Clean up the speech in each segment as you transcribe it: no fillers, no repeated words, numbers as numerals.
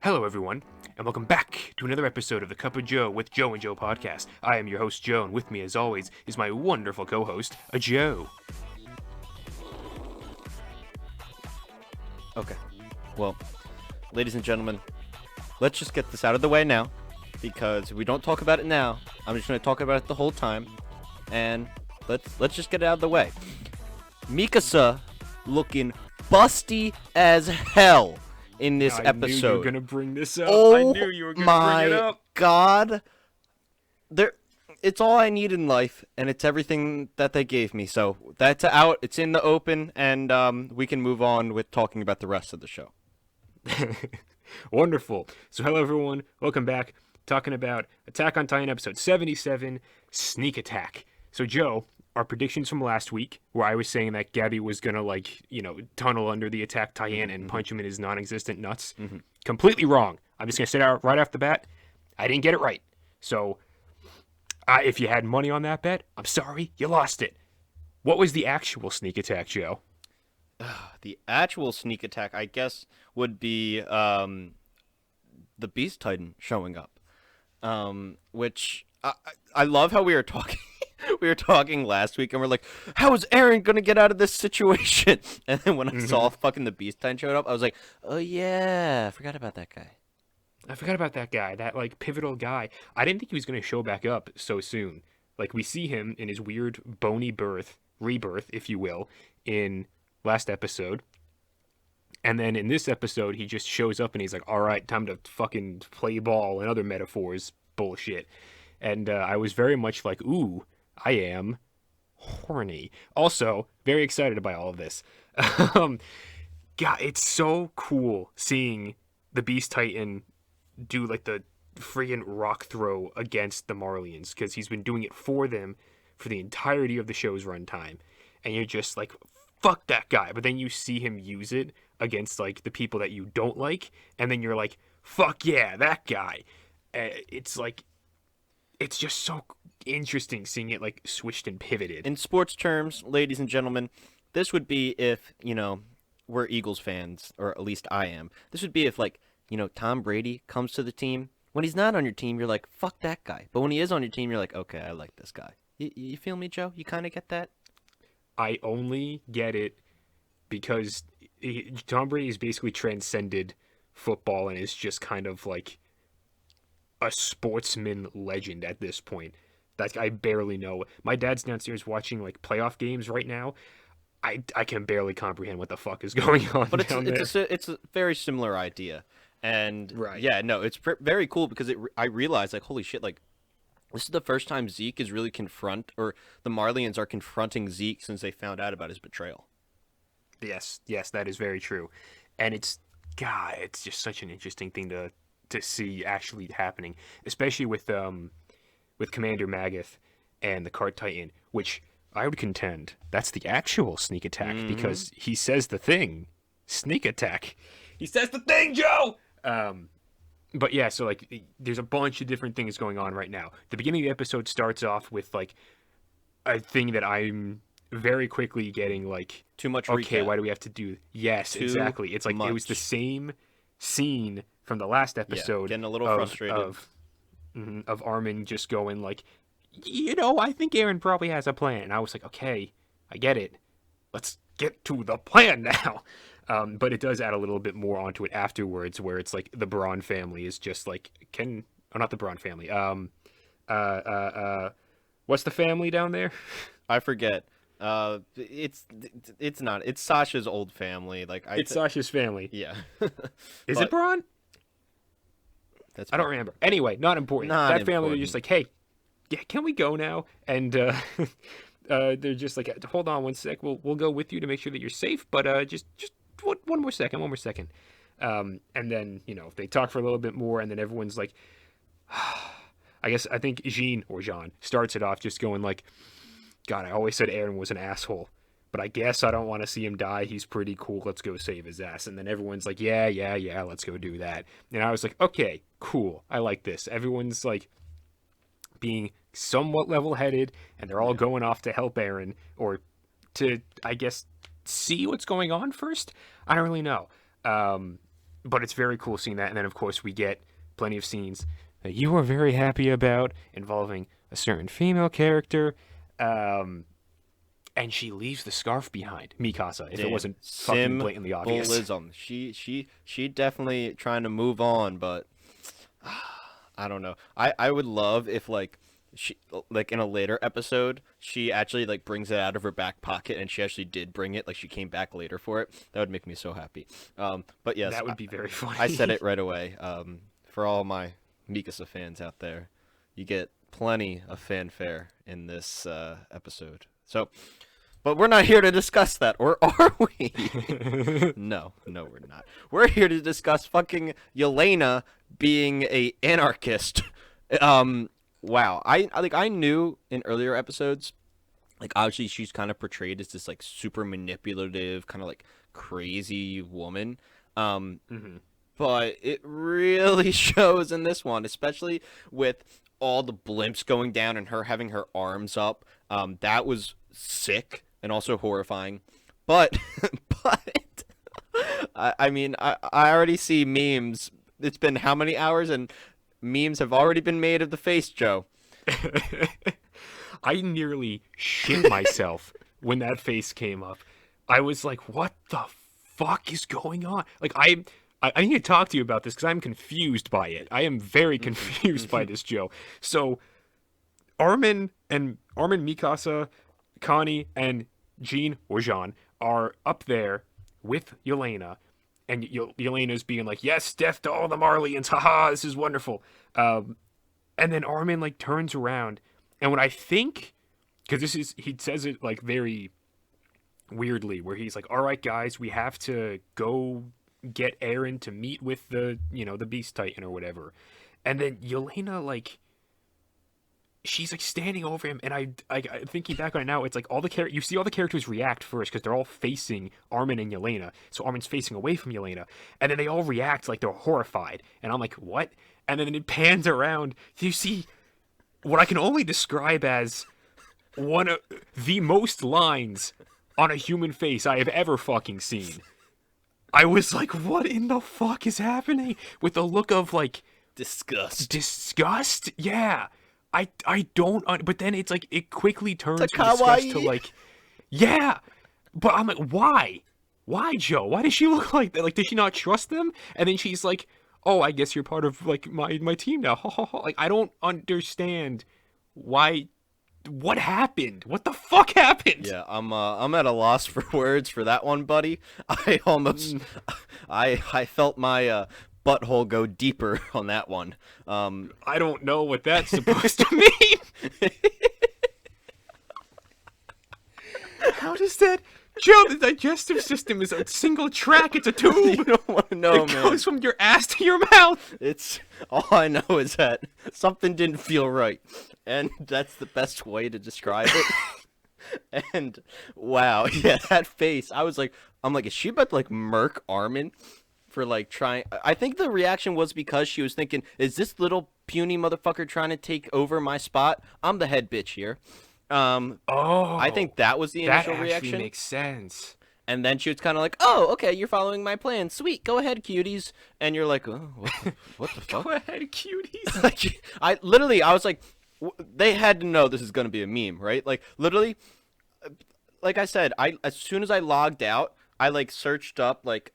Hello, everyone, and welcome back to another episode of the Cup of Joe with Joe and Joe podcast. I am your host, Joe, and with me, as always, is my wonderful co-host, Joe. Okay. Well, ladies and gentlemen, let's just get this out of the way now, because if we don't talk about it now, I'm just going to talk about it the whole time, and let's just get it out of the way. Mikasa looking busty as hell in this episode. I knew you were gonna bring this up. Oh, I knew you were gonna bring it up. My God, it's all I need in life, and it's everything that they gave me. So that's out. It's in the open, and we can move on with talking about the rest of the show. Wonderful. So hello, everyone. Welcome back. Talking about Attack on Titan episode 77, Sneak Attack. So Joe, our predictions from last week, where I was saying that Gabby was gonna tunnel under the Attack Titan and punch him in his non-existent nuts. Completely wrong. I'm just gonna say that right off the bat. I didn't get it right. So, if you had money on that bet, I'm sorry, you lost it. What was the actual sneak attack, Joe? The actual sneak attack, I guess, would be the Beast Titan showing up, which I love how we were talking. We were talking last week, and we're like, how is Eren going to get out of this situation? And then when I saw fucking the Beast Titan showed up, I was like, oh yeah, I forgot about that guy. That, pivotal guy. I didn't think he was going to show back up so soon. Like, we see him in his weird bony rebirth, if you will, in last episode. And then in this episode, he just shows up, and he's like, all right, time to fucking play ball and other metaphors bullshit. And I was very much like, ooh, I am horny. Also, very excited by all of this. God, it's so cool seeing the Beast Titan do the friggin' rock throw against the Marlians, because he's been doing it for them for the entirety of the show's runtime. And you're just like, fuck that guy. But then you see him use it against the people that you don't like, and then you're like, fuck yeah, that guy. It's just so interesting seeing it switched and pivoted. In sports terms, ladies and gentlemen, this would be if, we're Eagles fans, or at least I am. This would be if, Tom Brady comes to the team. When he's not on your team, you're like, fuck that guy. But when he is on your team, you're like, okay, I like this guy. You feel me, Joe? You kind of get that? I only get it because Tom Brady has basically transcended football and is just kind of like a sportsman legend at this point. I barely know. My dad's downstairs watching playoff games right now. I can barely comprehend what the fuck is going on. But down there. It's a very similar idea, and right. Yeah, no, it's very cool because I realized holy shit, this is the first time Zeke is really the Marlians are confronting Zeke since they found out about his betrayal. Yes, that is very true, and it's just such an interesting thing to see actually happening, especially with Commander Magath and the Cart Titan, which I would contend that's the actual sneak attack because he says the thing, sneak attack. He says the thing, Joe. But yeah, so there's a bunch of different things going on right now. The beginning of the episode starts off with a thing that I'm very quickly getting too much. Okay, recap. why do we have to do? Yes, Too exactly. It's much. It was the same scene from the last episode. Getting a little frustrated of Armin just going I think Eren probably has a plan. And I was like, okay, I get it. Let's get to the plan now. But it does add a little bit more onto it afterwards, where it's the Braun family is just not the Braun family. What's the family down there? I forget. It's not. It's Sasha's old family. It's Sasha's family. Yeah. Is it Braun? I don't remember. Anyway, not important. That family is just hey, yeah, can we go now? And they're just hold on one sec. We'll go with you to make sure that you're safe. But just one more second. And then they talk for a little bit more, and then everyone's I think Jean starts it off just going God, I always said Eren was an asshole, but I guess I don't want to see him die. He's pretty cool. Let's go save his ass. And then everyone's yeah, let's go do that. And I was okay, cool. I like this. Everyone's being somewhat level-headed, and they're all going off to help Eren, or to, I guess, see what's going on first. I don't really know. but it's very cool seeing that. And then, of course, we get plenty of scenes that you are very happy about involving a certain female character. And she leaves the scarf behind, Mikasa, if it wasn't fucking blatantly obvious. Symbolism. She definitely trying to move on, but I don't know. I would love if like she like in a later episode she actually like brings it out of her back pocket and she actually did bring it, like she came back later for it. That would make me so happy. But yes, that would be very funny. I said it right away. For all my Mikasa fans out there, you get plenty of fanfare in this episode. So, but we're not here to discuss that, or are we? No, we're not. We're here to discuss fucking Yelena being a anarchist. Wow. I knew in earlier episodes, like obviously she's kind of portrayed as this like super manipulative, kind of like crazy woman. But it really shows in this one, especially with all the blimps going down and her having her arms up. That was sick and also horrifying. But I mean, I already see memes. It's been how many hours and memes have already been made of the face, Joe. I nearly shit myself when that face came up. I was like, what the fuck is going on? Like, I need to talk to you about this because I'm confused by it. I am very confused by this, Joe. So, Armin, Mikasa, Connie, and Jean are up there with Yelena. And Yelena's being like, yes, death to all the Marleyans. Haha, this is wonderful. And then Armin, like, turns around. And what I think, because he says it, like, very weirdly, where he's like, all right, guys, we have to go get Eren to meet with the Beast Titan or whatever. And then Yelena, like, she's like standing over him, and I thinking back on it now, it's like you see all the characters react first because they're all facing Armin and Yelena. So Armin's facing away from Yelena, and then they all react like they're horrified. And I'm like, what? And then it pans around. You see what I can only describe as one of the most lines on a human face I have ever fucking seen. I was like, what in the fuck is happening? With the look of like disgust? Yeah. I don't, but then it's like, it quickly turns from disgust to like, yeah, but I'm like, why? Why, Joe? Why does she look like that? Like, does she not trust them? And then she's like, oh, I guess you're part of like my team now. Like, I don't understand why. What happened? What the fuck happened? Yeah, I'm at a loss for words for that one, buddy. I almost, I felt my butthole go deeper on that one. I don't know what that's supposed to mean. How does that, Joe? The digestive system is a single track. It's a tube. You don't want to know, man. It goes from your ass to your mouth. It's all I know is that something didn't feel right, and that's the best way to describe it. And wow, yeah, that face. I'm like, is she about to like murk Armin? For like trying, I think the reaction was because she was thinking, is this little puny motherfucker trying to take over my spot? I'm the head bitch here. I think that was the initial reaction. That makes sense. And then she was kind of like, oh, okay, you're following my plan. Sweet, go ahead, cuties. And you're like, oh, what the fuck? Go ahead, cuties. Like, I was like, they had to know this is going to be a meme, right? Like, literally, like I said, as soon as I logged out, I like searched up like,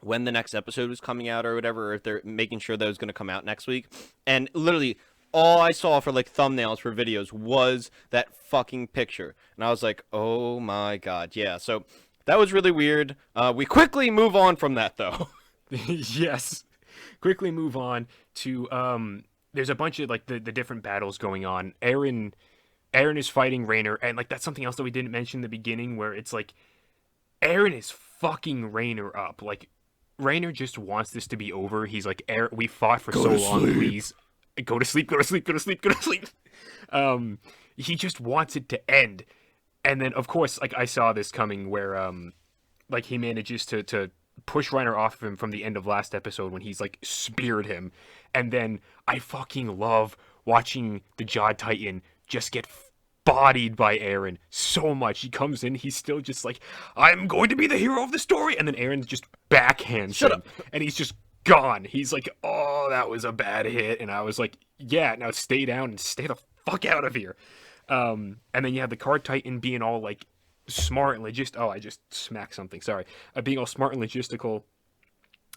when the next episode was coming out or whatever, or if they're making sure that it was going to come out next week. And literally all I saw for like thumbnails for videos was that fucking picture. And I was like, oh my God. Yeah. So that was really weird. We quickly move on from that though. Yes. Quickly move on to, there's a bunch of like the different battles going on. Eren is fighting Rainer. And like, that's something else that we didn't mention in the beginning where it's like, Eren is fucking Rainer up. Like, Rainer just wants this to be over. He's like, we fought for so long, please. Go to sleep. He just wants it to end. And then, of course, like, I saw this coming where, like, he manages to push Rainer off of him from the end of last episode when he's, like, speared him. And then I fucking love watching the Jawed Titan just get bodied by Aaron so much. He comes in, he's still just like, I'm going to be the hero of the story, and then Aaron just backhands him, and he's just gone. He's like, oh, that was a bad hit, and I was like, yeah, now stay down and stay the fuck out of here. And then you have the card titan being all like smart and I just smacked something, sorry. Being all smart and logistical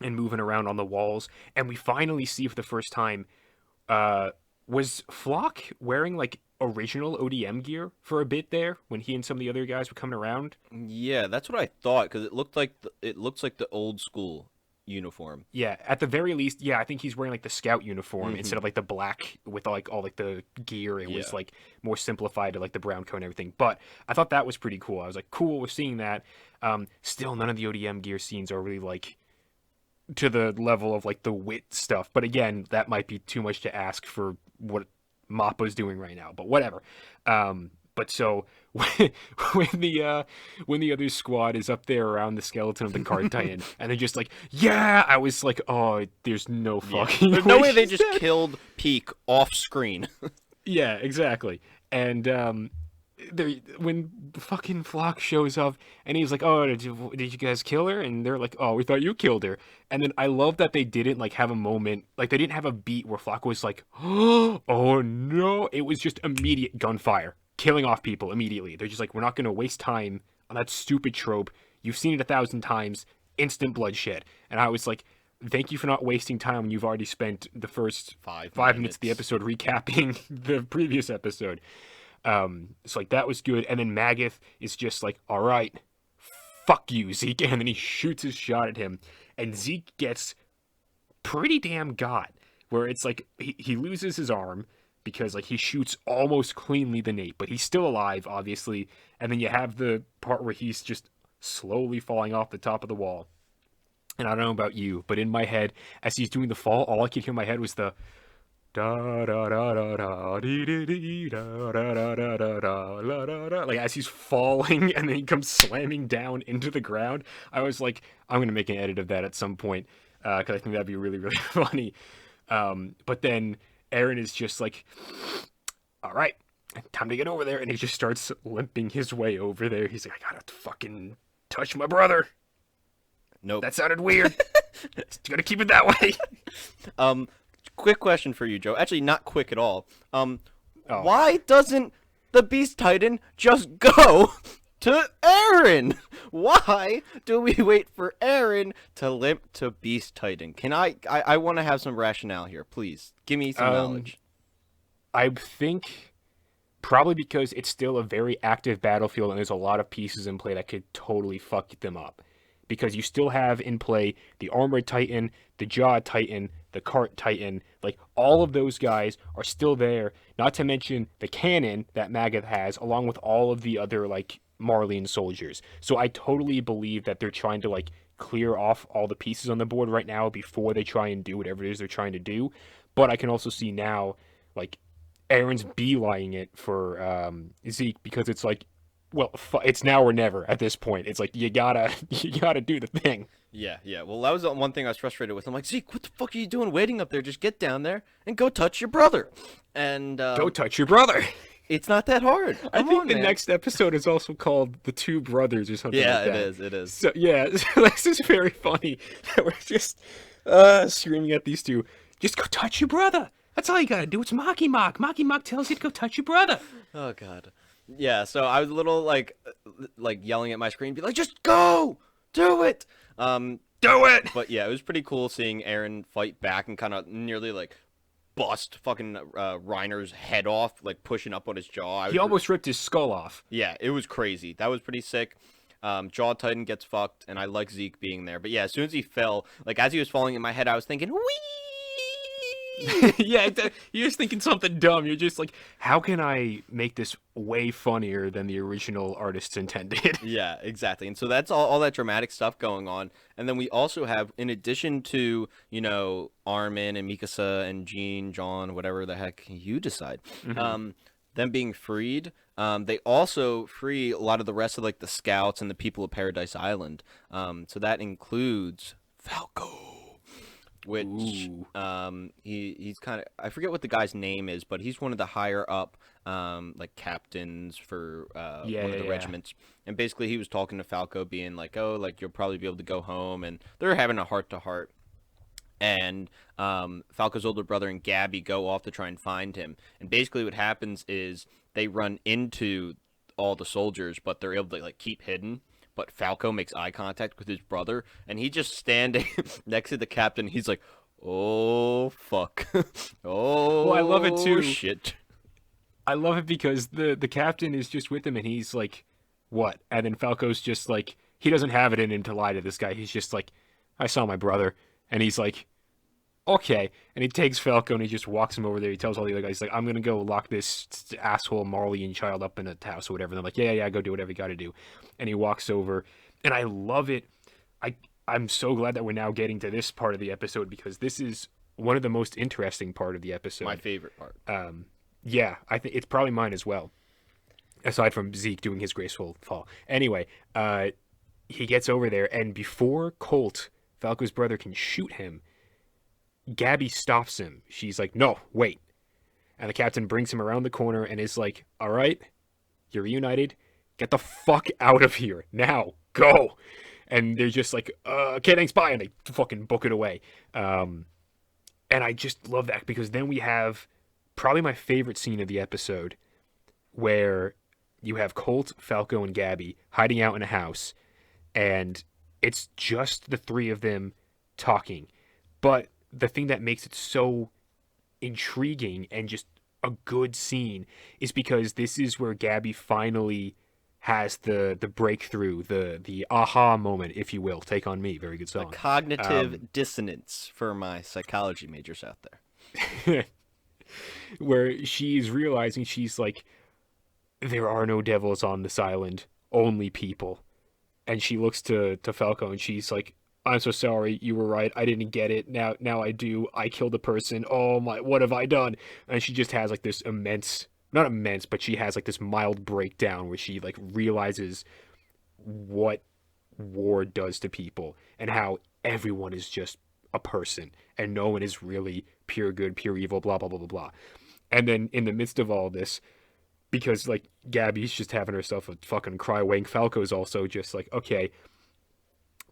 and moving around on the walls, and we finally see for the first time, was Flock wearing like original ODM gear for a bit there when he and some of the other guys were coming around? Yeah, that's what I thought, because it looks like the old school uniform. Yeah, at the very least, yeah, I think he's wearing like the scout uniform instead of like the black with like all like the gear. It was like more simplified to like the brown coat and everything. But I thought that was pretty cool. I was like, cool, we're seeing that. Still, none of the ODM gear scenes are really like to the level of like the wit stuff. But again, that might be too much to ask for what Mappa's doing right now. But whatever. But so when the other squad is up there around the skeleton of the card titan, and they're just like, yeah, I was like, oh, there's no fucking There's no way they just killed Peak off screen. Yeah, exactly. And when fucking Flock shows up and he's like, oh, did you guys kill her? And they're like, oh, we thought you killed her. And then I love that they didn't like have a moment, like they didn't have a beat where Flock was like, oh no, it was just immediate gunfire, killing off people immediately. They're just like, we're not going to waste time on that stupid trope. You've seen it 1,000 times, instant bloodshed. And I was like, thank you for not wasting time when you've already spent the first 5 minutes of the episode recapping the previous episode. So like that was good. And then Magath is just like, all right, fuck you, Zeke. And then he shoots his shot at him, and Zeke gets pretty damn got, where it's like he loses his arm because like he shoots almost cleanly the Nate, but he's still alive, obviously. And then you have the part where he's just slowly falling off the top of the wall. And I don't know about you, but in my head, as he's doing the fall, all I could hear in my head was the da da da da da dee dee dee da da da da da da la da da, like as he's falling and then he comes slamming down into the ground. I was like, I'm gonna make an edit of that at some point because I think that'd be really really funny. But then Aaron is just like, all right, time to get over there, and he just starts limping his way over there. He's like, I gotta fucking touch my brother. Nope, that sounded weird. Just gonna keep it that way. Quick question for you, Joe. Actually, not quick at all. Why doesn't the Beast Titan just go to Aaron? Why do we wait for Aaron to limp to Beast Titan? Can I want to have some rationale here, please. Give me some knowledge. I think probably because it's still a very active battlefield and there's a lot of pieces in play that could totally fuck them up. Because you still have in play the Armored Titan, the Jaw Titan, the Cart Titan, like all of those guys are still there, not to mention the cannon that Magath has, along with all of the other like Marleyan soldiers. So I totally believe that they're trying to like clear off all the pieces on the board right now before they try and do whatever it is they're trying to do. But I can also see now like Aaron's beelining it for Zeke, because it's like, well, it's now or never at this point. It's like you gotta do the thing. Yeah. Well, that was the one thing I was frustrated with. I'm like, Zeke, what the fuck are you doing waiting up there? Just get down there and go touch your brother. And go touch your brother. It's not that hard. I think the next episode is also called The Two Brothers or something like that. Yeah, it is. So yeah, this is very funny that we're just screaming at these two. Just go touch your brother. That's all you gotta do. It's Maki Mock. Maki Mock tells you to go touch your brother. Oh God. Yeah, so I was a little like yelling at my screen, be like, just go, do it, do it. But yeah, it was pretty cool seeing Aaron fight back and kind of nearly like bust fucking Reiner's head off, like pushing up on his jaw. He almost ripped his skull off. Yeah, it was crazy. That was pretty sick. Jaw Titan gets fucked, and I like Zeke being there. But yeah, as soon as he fell, like as he was falling in my head, I was thinking, wee. Yeah, you're just thinking something dumb. You're just like, how can I make this way funnier than the original artists intended? Yeah, exactly. And so that's all that dramatic stuff going on. And then we also have, in addition to, Armin and Mikasa and Jean, John, whatever the heck you decide, them being freed, they also free a lot of the rest of like the scouts and the people of Paradise Island. So that includes Falco. which he's kind of, I forget what the guy's name is, but he's one of the higher up like captains for one of the regiments. And basically he was talking to Falco, being like, oh, like you'll probably be able to go home, and they're having a heart to heart. And Falco's older brother and Gabby go off to try and find him. And basically what happens is they run into all the soldiers, but they're able to like keep hidden. But Falco makes eye contact with his brother, and he's just standing next to the captain. He's like, "Oh fuck, oh." Well, I love it too. Shit. I love it because the captain is just with him, and he's like, "What?" And then Falco's just like, he doesn't have it in him to lie to this guy. He's just like, "I saw my brother," and he's like, "Okay," and he takes Falco and he just walks him over there. He tells all the other guys, like, "I'm gonna go lock this asshole Marley child up in a house or whatever." And they're like, yeah, go do whatever you gotta do. And he walks over, and I love it. I'm so glad that we're now getting to this part of the episode, because this is one of the most interesting part of the episode. My favorite part. Yeah, I think it's probably mine as well, aside from Zeke doing his graceful fall. Anyway, he gets over there, and before Colt, Falco's brother, can shoot him, Gabby stops him. She's like, "No, wait." And the captain brings him around the corner and is like, "All right, you're reunited. Get the fuck out of here. Now, go." And they're just like, "Okay, thanks, bye." And they fucking book it away. And I just love that, because then we have probably my favorite scene of the episode, where you have Colt, Falco, and Gabby hiding out in a house. And it's just the three of them talking. But the thing that makes it so intriguing and just a good scene is because this is where Gabby finally has the breakthrough, the aha moment, if you will. Take on Me, very good song. The cognitive dissonance for my psychology majors out there. Where she's realizing, she's like, there are no devils on this island, only people. And she looks to Falco and she's like, "I'm so sorry, you were right, I didn't get it, now I do, I killed a person, oh my, what have I done?" And she just has like this not immense, but she has like this mild breakdown where she like realizes what war does to people, and how everyone is just a person, and no one is really pure good, pure evil, blah, blah, blah, blah, blah. And then in the midst of all this, because like Gabby's just having herself a fucking cry wank, Falco's also just like, okay,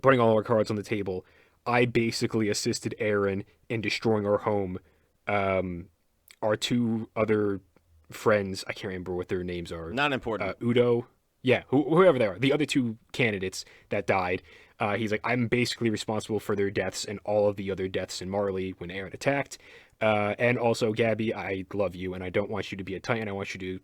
putting all our cards on the table. I basically assisted Aaron in destroying our home. Our two other friends, I can't remember what their names are. Not important. Udo. Yeah, whoever they are. The other two candidates that died. He's like, I'm basically responsible for their deaths and all of the other deaths in Marley when Aaron attacked. And also, Gabby, I love you, and I don't want you to be a Titan. I want you to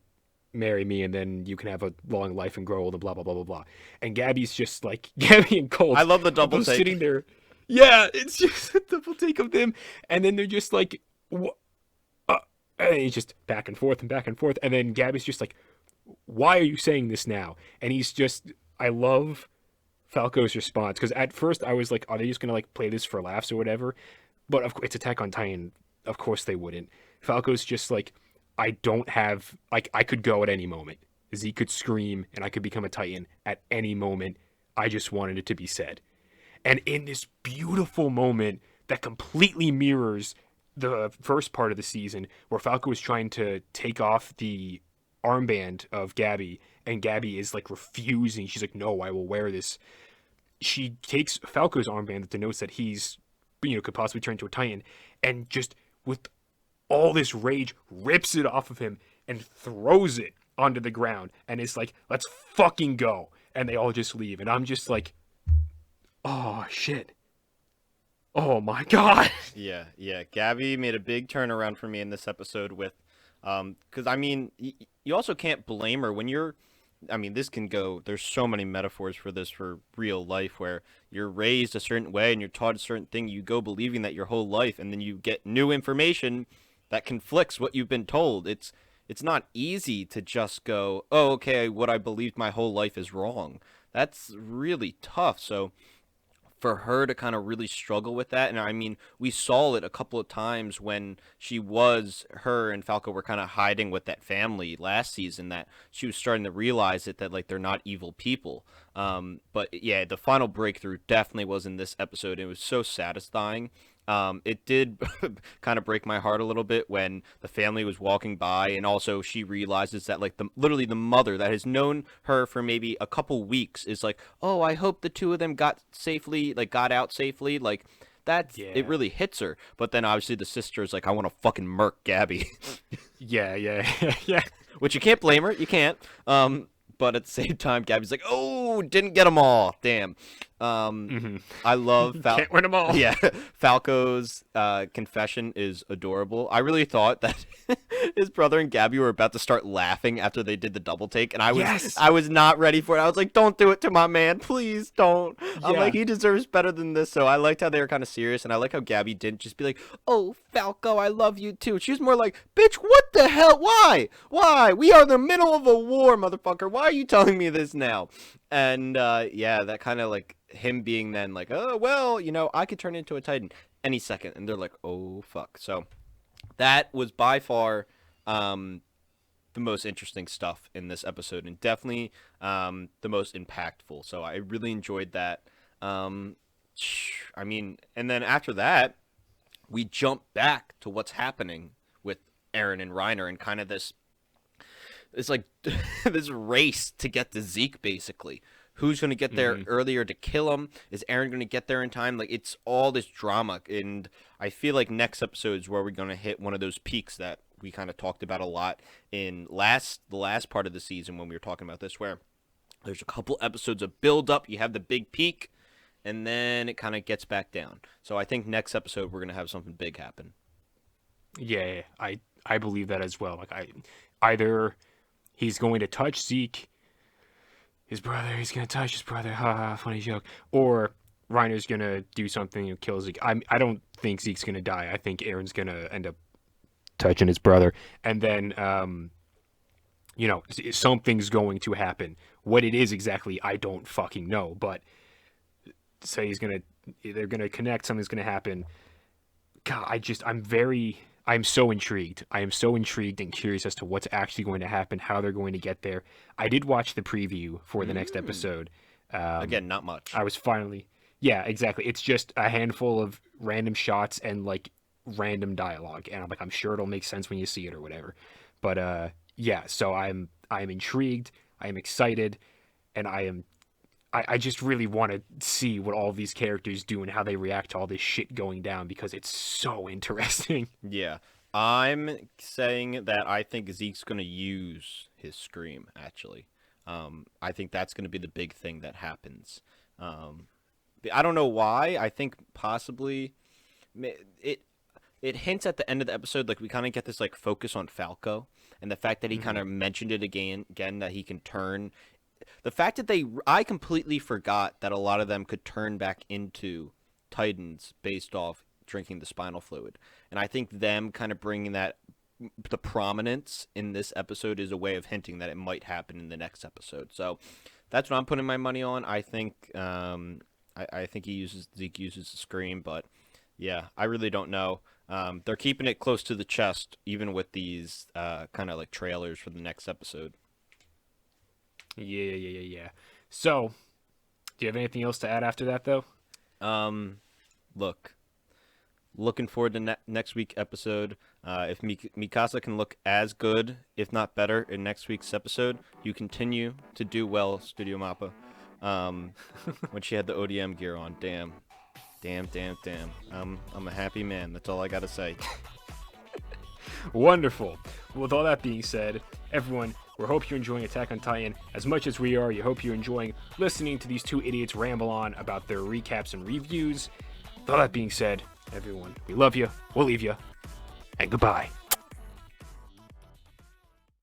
marry me, and then you can have a long life and grow old and blah, blah, blah, blah, blah. And Gabby's just like, Gabby and Colt. I love the double take. Sitting there. Yeah, it's just a double take of them. And then they're just like, and he's just back and forth and back and forth. And then Gabby's just like, why are you saying this now? And he's just, I love Falco's response, because at first I was like, are they just gonna like play this for laughs or whatever? But of course, it's Attack on Titan. Of course they wouldn't. Falco's just like, I don't have, like, I could go at any moment. Zeke could scream and I could become a Titan at any moment. I just wanted it to be said. And in this beautiful moment that completely mirrors the first part of the season, where Falco is trying to take off the armband of Gabby, and Gabby is like refusing. She's like, no, I will wear this. She takes Falco's armband that denotes that he's, could possibly turn into a Titan, and just with all this rage rips it off of him and throws it onto the ground, and is like, let's fucking go. And they all just leave, and I'm just like, oh shit, oh my god. Yeah, Gabby made a big turnaround for me in this episode with because I mean, you also can't blame her when you're, I mean, this can go, there's so many metaphors for this for real life, where you're raised a certain way and you're taught a certain thing, you go believing that your whole life, and then you get new information that conflicts what you've been told. It's not easy to just go, oh, okay, what I believed my whole life is wrong. That's really tough. So for her to kind of really struggle with that, and I mean, we saw it a couple of times when her and Falco were kind of hiding with that family last season, that she was starting to realize that like they're not evil people. But yeah, the final breakthrough definitely was in this episode. It was so satisfying. It did kind of break my heart a little bit when the family was walking by, and also she realizes that like literally the mother that has known her for maybe a couple weeks is like, oh, I hope the two of them got out safely. Like it really hits her. But then obviously the sister is like, I want to fucking murk Gabby. Yeah. Which you can't blame her. You can't. But at the same time, Gabby's like, oh, didn't get them all. Damn. I love Can't win them all. Yeah, Falco's confession is adorable. I really thought that his brother and Gabby were about to start laughing after they did the double take, and I was not ready for it. I was like, don't do it to my man, please don't. I'm like, he deserves better than this. So I liked how they were kind of serious, and I like how Gabby didn't just be like, oh, Falco, I love you too. She was more like, bitch, what the hell? Why? We are in the middle of a war, motherfucker. Why are you telling me this now? And that kind of like him being then like, oh, well, I could turn into a Titan any second. And they're like, oh, fuck. So that was by far the most interesting stuff in this episode, and definitely the most impactful. So I really enjoyed that. And then after that, we jump back to what's happening with Eren and Reiner and kind of this like this race to get to Zeke, basically. Who's going to get there earlier to kill him? Is Eren going to get there in time? Like, it's all this drama, and I feel like next episode is where we're going to hit one of those peaks that we kind of talked about a lot in the last part of the season when we were talking about this, where there's a couple episodes of build up, you have the big peak, and then it kind of gets back down. So I think next episode we're going to have something big happen. Yeah, I believe that as well. Like, either he's going to touch Zeke, his brother, he's going to touch his brother, haha, funny joke, or Reiner's going to do something and kill Zeke. I don't think Zeke's going to die. I think Eren's going to end up touching his brother, and then something's going to happen. What it is exactly, I don't fucking know, but say they're going to connect, something's going to happen. God, I'm so intrigued. I am so intrigued and curious as to what's actually going to happen, how they're going to get there. I did watch the preview for the next episode. Again, not much. I was finally... Yeah, exactly. It's just a handful of random shots and, like, random dialogue. And I'm like, I'm sure it'll make sense when you see it or whatever. But, so I'm intrigued. I am excited. And I just really want to see what all these characters do and how they react to all this shit going down, because it's so interesting. Yeah. I'm saying that I think Zeke's going to use his scream, actually. I think that's going to be the big thing that happens. I don't know why. I think possibly it hints at the end of the episode, like we kind of get this like focus on Falco and the fact that he kind of mentioned it again that he can turn. The fact that I completely forgot that a lot of them could turn back into Titans based off drinking the spinal fluid. And I think them kind of bringing the prominence in this episode is a way of hinting that it might happen in the next episode. So that's what I'm putting my money on. I think I think Zeke uses the scream, but yeah, I really don't know. They're keeping it close to the chest, even with these kind of like trailers for the next episode. Yeah. So, do you have anything else to add after that, though? Looking forward to next week's epised. If Mikasa can look as good, if not better, in next week's episode, you continue to do well, Studio Mappa. When she had the ODM gear on, damn. I'm a happy man. That's all I gotta say. Wonderful. With all that being said, everyone, we hope you're enjoying Attack on Titan as much as we are. You hope you're enjoying listening to these two idiots ramble on about their recaps and reviews. With all that being said, everyone, we love you, we'll leave you, and goodbye.